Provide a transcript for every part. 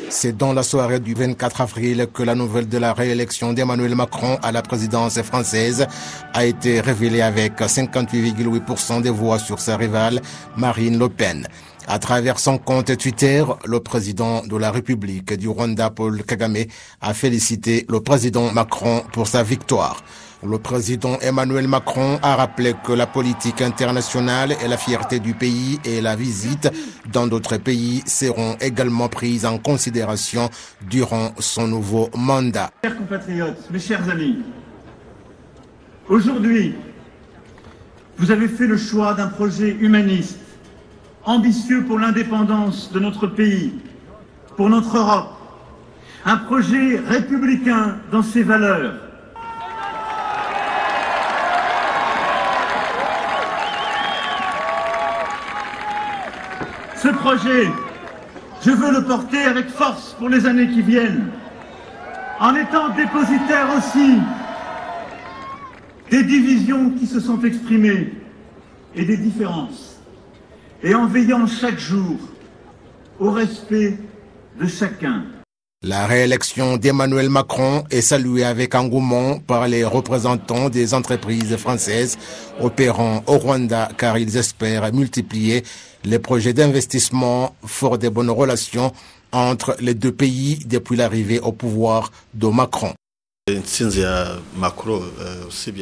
C'est dans la soirée du 24 avril que la nouvelle de la réélection d'Emmanuel Macron à la présidence française a été révélée avec 58,8% des voix sur sa rivale Marine Le Pen. À travers son compte Twitter, le président de la République du Rwanda, Paul Kagame, a félicité le président Macron pour sa victoire. Le président Emmanuel Macron a rappelé que la politique internationale est la fierté du pays et la visite dans d'autres pays seront également prises en considération durant son nouveau mandat. Chers compatriotes, mes chers amis, aujourd'hui, vous avez fait le choix d'un projet humaniste, ambitieux pour l'indépendance de notre pays, pour notre Europe, un projet républicain dans ses valeurs. Ce projet, je veux le porter avec force pour les années qui viennent, en étant dépositaire aussi des divisions qui se sont exprimées et des différences, et en veillant chaque jour au respect de chacun. La réélection d'Emmanuel Macron est saluée avec engouement par les représentants des entreprises françaises opérant au Rwanda car ils espèrent multiplier les projets d'investissement forts des bonnes relations entre les deux pays depuis l'arrivée au pouvoir de Macron.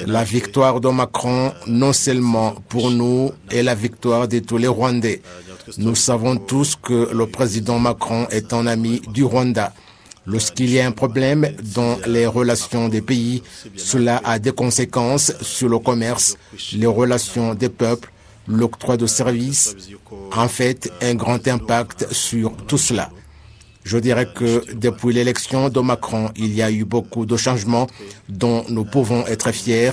La victoire de Macron, non seulement pour nous, est la victoire de tous les Rwandais. Nous savons tous que le président Macron est un ami du Rwanda. Lorsqu'il y a un problème dans les relations des pays, cela a des conséquences sur le commerce, les relations des peuples, l'octroi de services, en fait, un grand impact sur tout cela. Je dirais que depuis l'élection de Macron, il y a eu beaucoup de changements dont nous pouvons être fiers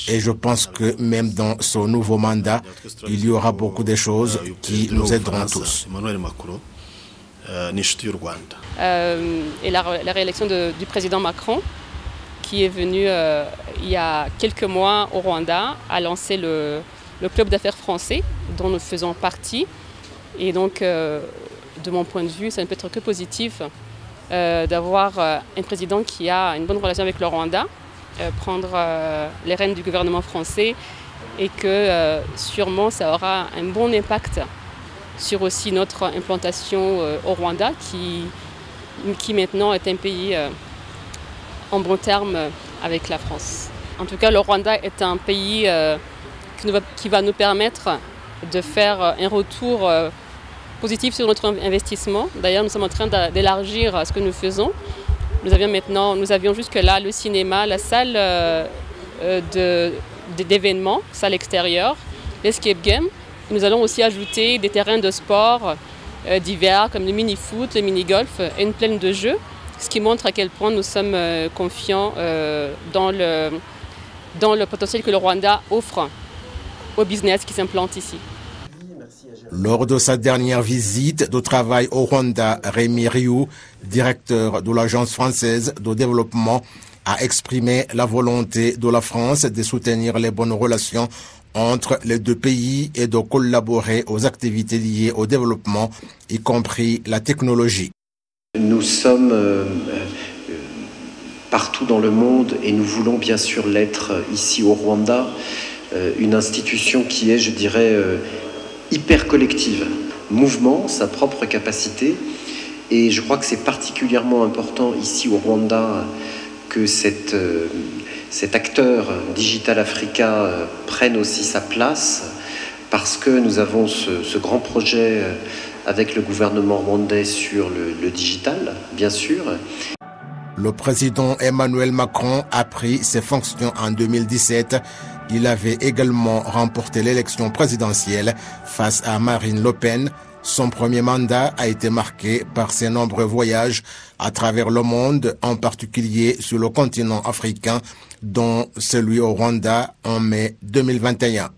et je pense que même dans ce nouveau mandat, il y aura beaucoup de choses qui nous aideront tous. Et la réélection du président Macron, qui est venu il y a quelques mois au Rwanda, a lancé le club d'affaires français dont nous faisons partie. Et donc, de mon point de vue, ça ne peut être que positif d'avoir un président qui a une bonne relation avec le Rwanda, prendre les rênes du gouvernement français et que sûrement ça aura un bon impact sur aussi notre implantation au Rwanda qui maintenant est un pays en bon terme avec la France. En tout cas, le Rwanda est un pays qui va nous permettre de faire un retour positif sur notre investissement. D'ailleurs, nous sommes en train d'élargir ce que nous faisons. Nous avions jusque-là le cinéma, la salle d'événements, salle extérieure, l'escape game. Nous allons aussi ajouter des terrains de sport divers comme le mini-foot, le mini-golf et une plaine de jeux, ce qui montre à quel point nous sommes confiants dans le potentiel que le Rwanda offre au business qui s'implante ici. Lors de sa dernière visite de travail au Rwanda, Rémi Rioux, directeur de l'Agence française de développement, a exprimé la volonté de la France de soutenir les bonnes relations entre les deux pays et de collaborer aux activités liées au développement, y compris la technologie. Nous sommes partout dans le monde et nous voulons bien sûr l'être ici au Rwanda, une institution qui est, je dirais, hyper collective, mouvement, sa propre capacité, et je crois que c'est particulièrement important ici au Rwanda que cet acteur Digital Africa prenne aussi sa place, parce que nous avons ce grand projet avec le gouvernement rwandais sur le digital, bien sûr. Le président Emmanuel Macron a pris ses fonctions en 2017. Il avait également remporté l'élection présidentielle face à Marine Le Pen. Son premier mandat a été marqué par ses nombreux voyages à travers le monde, en particulier sur le continent africain, dont celui au Rwanda en mai 2021.